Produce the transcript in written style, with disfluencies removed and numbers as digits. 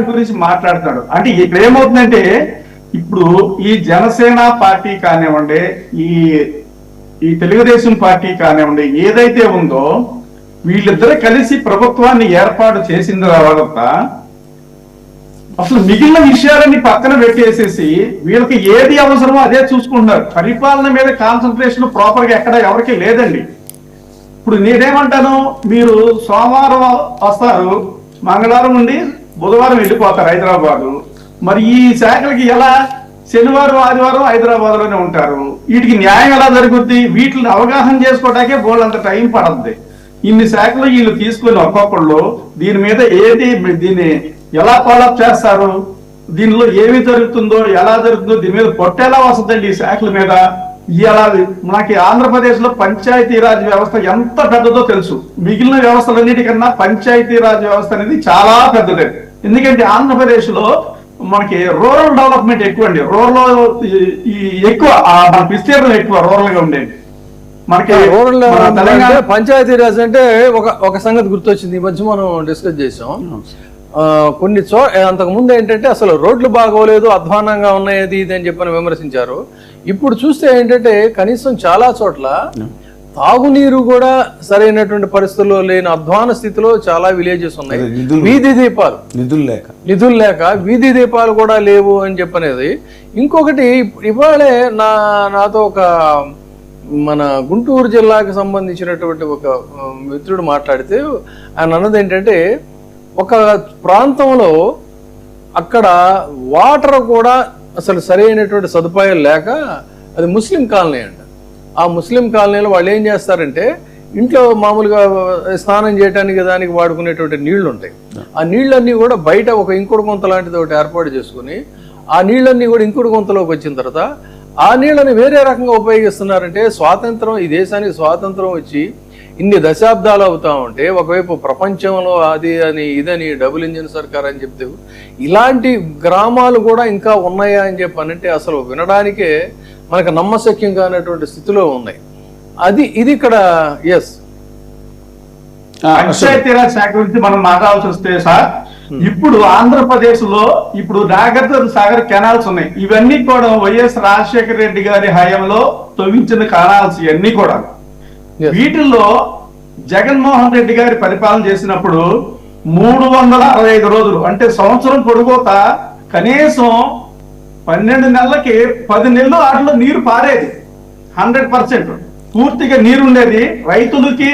గురించి మాట్లాడతాడు. అంటే ఇక్కడ ఏమవుతుందంటే ఇప్పుడు ఈ జనసేన పార్టీ కానివ్వండి, ఈ ఈ తెలుగుదేశం పార్టీ కానివ్వండి, ఏదైతే ఉందో వీళ్ళిద్దరు కలిసి ప్రభుత్వాన్ని ఏర్పాటు చేసిన తర్వాత అసలు మిగిలిన విషయాలన్నీ పక్కన పెట్టేసేసి వీళ్ళకి ఏది అవసరమో అదే చూసుకుంటున్నారు. పరిపాలన మీద కాన్సన్ట్రేషన్ ప్రాపర్ గా ఎక్కడ ఎవరికి లేదండి. ఇప్పుడు నేనేమంటాను, మీరు సోమవారం వస్తారు, మంగళవారం నుండి బుధవారం వెళ్ళిపోతారు హైదరాబాదు. మరి ఈ శాఖలకి ఎలా శనివారం ఆదివారం హైదరాబాద్ లోనే ఉంటారు? వీటికి న్యాయం ఎలా జరుగుద్ది? వీటిని అవగాహన చేసుకోవడానికే బోల్డంత టైం పడద్ది. ఇన్ని శాఖలు వీళ్ళు తీసుకుని ఒక్కొక్కళ్ళు దీని మీద దీన్ని ఎలా ఫాలోఅప్ చేస్తారు, దీనిలో ఏమి జరుగుతుందో ఎలా జరుగుతుందో దీని మీద పొట్టేలా వస్తుందండి ఈ శాఖల మీద. ఇలా మనకి ఆంధ్రప్రదేశ్ లో పంచాయతీరాజ్ వ్యవస్థ ఎంత పెద్దదో తెలుసు. మిగిలిన వ్యవస్థలన్నిటికన్నా పంచాయతీరాజ్ వ్యవస్థ అనేది చాలా పెద్దది. ఎందుకంటే ఆంధ్రప్రదేశ్ లో మనకి రూరల్ డెవలప్మెంట్ ఎక్కువ అండి. రూరల్ ఎక్కువ, మన విస్తీర్ణం ఎక్కువ రూరల్ గా ఉండేది. మనకి రూరల్ పంచాయతీరాజ్ అంటే ఒక సంగతి గుర్తొచ్చింది. ఈ మధ్య మనం డిస్కస్ చేసాం. కొన్ని అంతకు ముందు ఏంటంటే అసలు రోడ్లు బాగోలేదు, అధ్వానంగా ఉన్నాయి, అది ఇది అని చెప్పని విమర్శించారు. ఇప్పుడు చూస్తే ఏంటంటే కనీసం చాలా చోట్ల తాగునీరు కూడా సరైనటువంటి పరిస్థితుల్లో లేని అధ్వాన స్థితిలో చాలా విలేజెస్ ఉన్నాయి. వీధి దీపాలు నిధులు లేక వీధి దీపాలు కూడా లేవు అని చెప్పనేది. ఇంకొకటి ఇవాళే నాతో ఒక మన గుంటూరు జిల్లాకి సంబంధించినటువంటి ఒక మిత్రుడు మాట్లాడితే ఆయన అన్నది ఏంటంటే, ఒక ప్రాంతంలో అక్కడ వాటర్ కూడా అసలు సరైనటువంటి సదుపాయాలు లేక, అది ముస్లిం కాలనీ అంట. ఆ ముస్లిం కాలనీలో వాళ్ళు ఏం చేస్తారంటే ఇంట్లో మామూలుగా స్నానం చేయడానికి దానికి వాడుకునేటువంటి నీళ్లు ఉంటాయి. ఆ నీళ్ళన్నీ కూడా బయట ఒక ఇంకుడు గుంత లాంటిది ఒకటి ఏర్పాటు చేసుకుని ఆ నీళ్ళన్నీ కూడా ఇంకుడు గుంతలోకి వచ్చిన తర్వాత ఆ నీళ్ళని వేరే రకంగా ఉపయోగిస్తున్నారంటే, ఈ దేశానికి స్వాతంత్రం వచ్చి ఇన్ని దశాబ్దాలు అవుతా ఉంటే ఒకవైపు ప్రపంచంలో అది అని ఇదని డబుల్ ఇంజిన్ సర్కార్ అని చెప్తే ఇలాంటి గ్రామాలు కూడా ఇంకా ఉన్నాయా అని చెప్పానంటే అసలు వినడానికే మనకు నమ్మశక్యం కానటువంటి స్థితిలో ఉన్నాయి. ఇది ఇక్కడ పంచాయతీరాజ్ శాఖ గురించి మనం మాట్లాడాల్సి వస్తే సార్, ఇప్పుడు ఆంధ్రప్రదేశ్ లో ఇప్పుడు నాగార్జున సాగర్ కెనాల్స్ ఉన్నాయి. ఇవన్నీ కూడా వైఎస్ రాజశేఖర రెడ్డి గారి హయాంలో తవ్వించిన కెనాల్స్ ఇవన్నీ కూడా. వీటిల్లో జగన్మోహన్ రెడ్డి గారి పరిపాలన చేసినప్పుడు 365 రోజులు అంటే సంవత్సరం పొడుగుత కనీసం 12 నెలలకి 10 నెలలు వాటిలో నీరు పారేది. 100% పూర్తిగా నీరు ఉండేది. రైతులకి